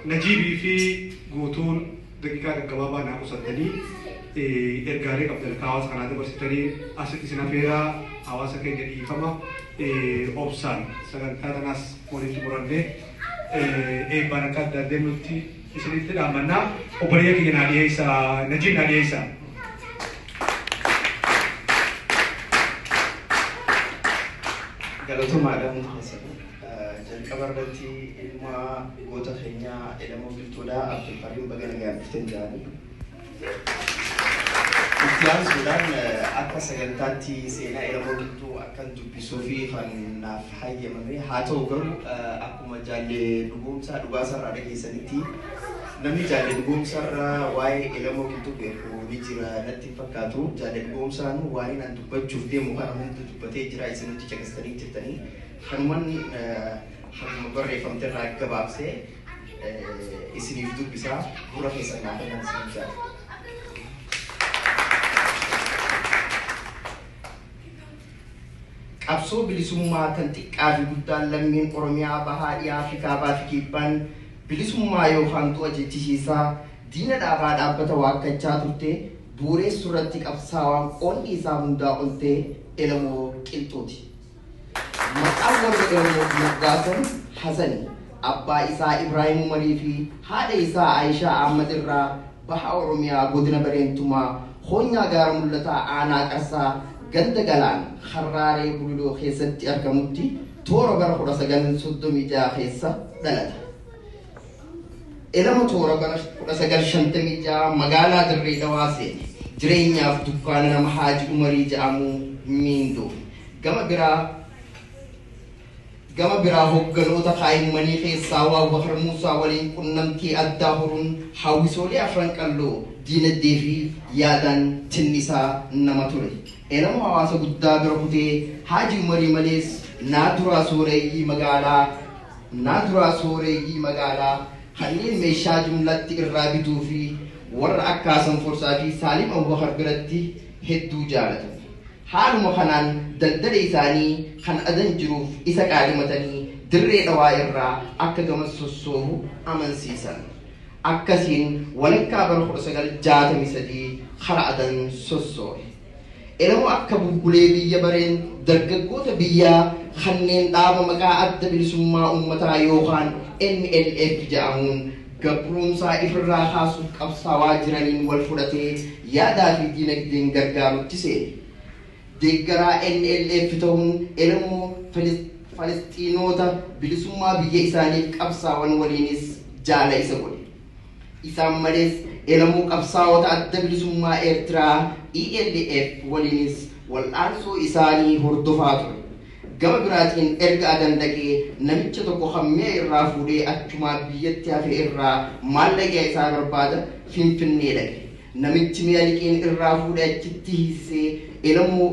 نجيبي في قوتون دقيقة كبابا ناقص الدني إرجالي قبل الكاوس كان هذا برسيتني أسيت سنافيرا أواسا كي جدي فما أوبسان سكان هذا ناس مولين تمرنده بانكات دادنوتي إسنيت دامنا أبريا كي ناديه إسا نجيب ناديه إسا قالوا ما دام حسن كبرتي إلما قوتا خينيا إلما بلتودا عبد الكريم بغنا جاب تنجاني إتيان سودان أكا سجنتاتي سينا إلما بلتو أكن تبيسوفي خان حي مني هاتو قرو أكو مجال نقوم سا دباسر على سنتي نمي جال نقوم سر واي إلما بلتو بيرو بيجرا نتي فكاتو جال نقوم سانو واي نانتو بجوفدي مهارمون تبتي جرا إسنتي جكستني تتني خنمان حكم بري فمتر راك كباب سه إسني فدو بسا برا في سنة هذا نسمع أبصر بلسوما تنتك أبي بدال لمن أورميا بهاريا في كابات كيبان بلسوما يوفان تو أجتشيسا دينا دابا دابا تواقع جاتوتة بوري سورتك أبصاوام أون إسا مندا أنتة إلمو كنتوتي مقاول مقاسم حسني أبا إسا إبراهيم مريفي هذا إسا عائشة أحمد الرا بحا أورميا غودنا برينتوما خونيا غارم لتا آنا كسا غند غلان خراري بلو خيست أركموتي تورا برا خدا سجن سودمي جا خيسا دلتا إلما تورا برا خدا سجن شنتمي جا مغالا دري دواسي جرينيا فتوكانا محاج عمري جامو ميندو gama biraa hogganoota kaa'immanii keessaa waa Bakar Muusaa waliin qunnamtii addaa horuun hawwisoolee afran qalloo diinagdee fi yaadaan tinnisaa nama ture. Elama hawaasa guddaa bira kutee Haaji Umarii malees naaduraa sooreyyii magaalaa kanneen meeshaa jumlatti irraa bituu fi warra akkaasan forsaa fi Saalim Abubakar biratti hedduu jaalatan. haaluma kanaan daldala isaanii kan adan jiruuf isa qaalimatanii dirree dhawaa irraa akka gama sossoobu amansiisan. Akkasiin walakkaa bara 1963 kara adan sossoobe. Elamoo akka bubbulee biyya bareen dargaggoota biyyaa kanneen dhaaba maqaa adda bilisummaa uummataa yookaan NLF jedhamuun gabruumsaa ifirraa kaasuuf qabsaawaa jiraniin wal fudhatee yaadaa fi diinagdeen gargaarutti seene. deeggaraa NLF ta'uun Elamoo Falisxiinota bilisummaa biyya isaaniif qabsaawan waliinis jaala isa godhe. Isaan malees Elamoo qabsaawota adda bilisummaa Eertiraa ELF waliinis wal'aansoo isaanii hordofaa ture. Gama biraatiin erga adan dhaqee namicha tokko hammee irraa fuudhee achumaa biyyatti hafe irraa maallaqa isaa barbaada Finfinnee dhaqe. Namichi mi'a liqeen irraa fuudhee achitti hiisee Elamoo